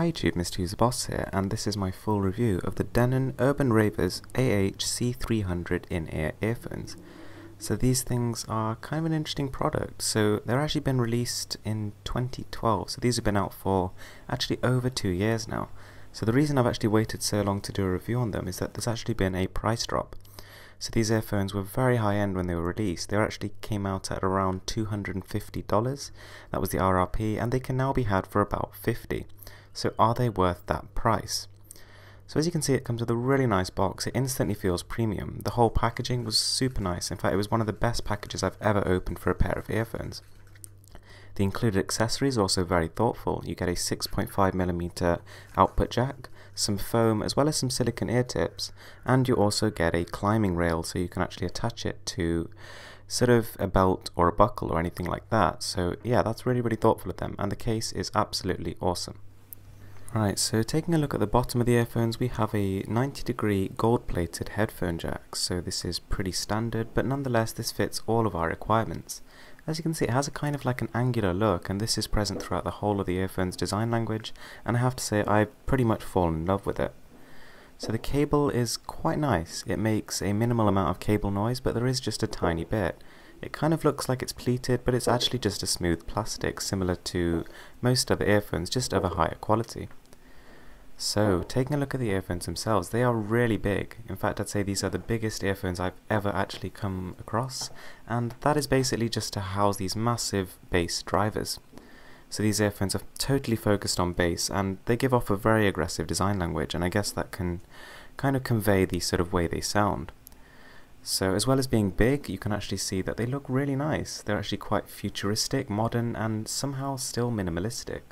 Hi YouTube, Mr. User Boss here, and this is my full review of the Denon Urban Ravers AH-C300 in-ear earphones. So these things are kind of an interesting product. So they're actually been released in 2012, so these have been out for actually over 2 years now. So the reason I've actually waited so long to do a review on them is that there's actually been a price drop. So these earphones were very high end when they were released. They actually came out at around $250, that was the RRP, and they can now be had for about $50. So are they worth that price? So as you can see, it comes with a really nice box. It instantly feels premium. The whole packaging was super nice. In fact, it was one of the best packages I've ever opened for a pair of earphones. The included accessories are also very thoughtful. You get a 6.5mm output jack, some foam, as well as some silicone ear tips, and you also get a climbing rail so you can actually attach it to sort of a belt or a buckle or anything like that. So yeah, that's really thoughtful of them, and the case is absolutely awesome. Right, so taking a look at the bottom of the earphones, we have a 90-degree gold-plated headphone jack. So this is pretty standard, but nonetheless this fits all of our requirements. As you can see, it has a kind of like an angular look, and this is present throughout the whole of the earphone's design language, and I have to say I've pretty much fallen in love with it. So the cable is quite nice. It makes a minimal amount of cable noise, but there is just a tiny bit. It kind of looks like it's pleated, but it's actually just a smooth plastic, similar to most other earphones, just of a higher quality. So, taking a look at the earphones themselves, they are really big. In fact, I'd say these are the biggest earphones I've ever actually come across, and that is basically just to house these massive bass drivers. So these earphones are totally focused on bass, and they give off a very aggressive design language, and I guess that can kind of convey the sort of way they sound. So as well as being big, you can actually see that they look really nice. They're actually quite futuristic, modern, and somehow still minimalistic.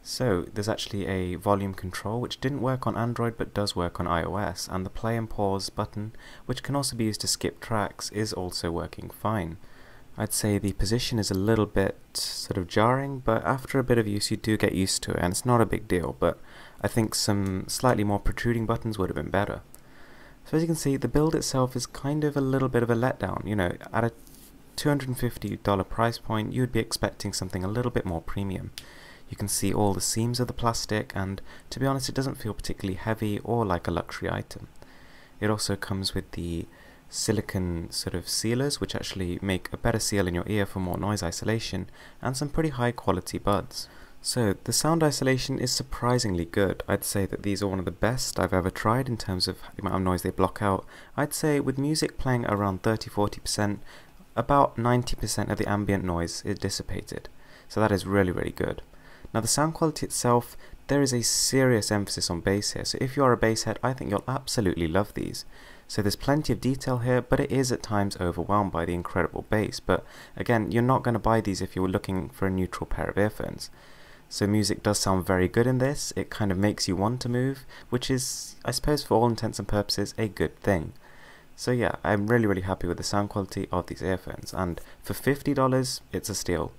So there's actually a volume control which didn't work on Android but does work on iOS, and the play and pause button, which can also be used to skip tracks, is also working fine. I'd say the position is a little bit sort of jarring, but after a bit of use you do get used to it, and it's not a big deal, but I think some slightly more protruding buttons would have been better. So as you can see, the build itself is kind of a little bit of a letdown. You know, at a $250 price point you would be expecting something a little bit more premium. You can see all the seams of the plastic, and to be honest, it doesn't feel particularly heavy or like a luxury item. It also comes with the silicone sort of sealers, which actually make a better seal in your ear for more noise isolation, and some pretty high quality buds. So the sound isolation is surprisingly good. I'd say that these are one of the best I've ever tried in terms of the amount of noise they block out. I'd say with music playing around 30–40%, about 90% of the ambient noise is dissipated. So that is really good. Now the sound quality itself, there is a serious emphasis on bass here, so if you are a bass head, I think you'll absolutely love these. So there's plenty of detail here, but it is at times overwhelmed by the incredible bass, but again, you're not going to buy these if you were looking for a neutral pair of earphones. So music does sound very good in this. It kind of makes you want to move, which is, I suppose for all intents and purposes, a good thing. So yeah, I'm really happy with the sound quality of these earphones, and for $50, it's a steal.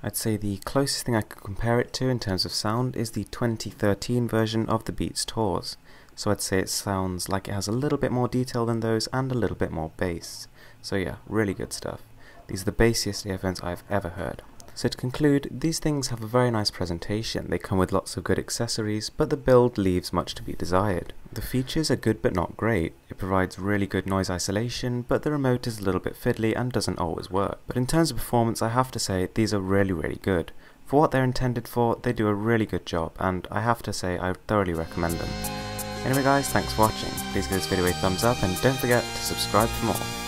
I'd say the closest thing I could compare it to in terms of sound is the 2013 version of the Beats Tours. So I'd say it sounds like it has a little bit more detail than those and a little bit more bass. So yeah, really good stuff. These are the bassiest earphones I've ever heard. So to conclude, these things have a very nice presentation. They come with lots of good accessories, but the build leaves much to be desired. The features are good but not great. It provides really good noise isolation, but the remote is a little bit fiddly and doesn't always work. But in terms of performance, I have to say these are really good. For what they're intended for, they do a really good job, and I have to say I thoroughly recommend them. Anyway guys, thanks for watching. Please give this video a thumbs up and don't forget to subscribe for more.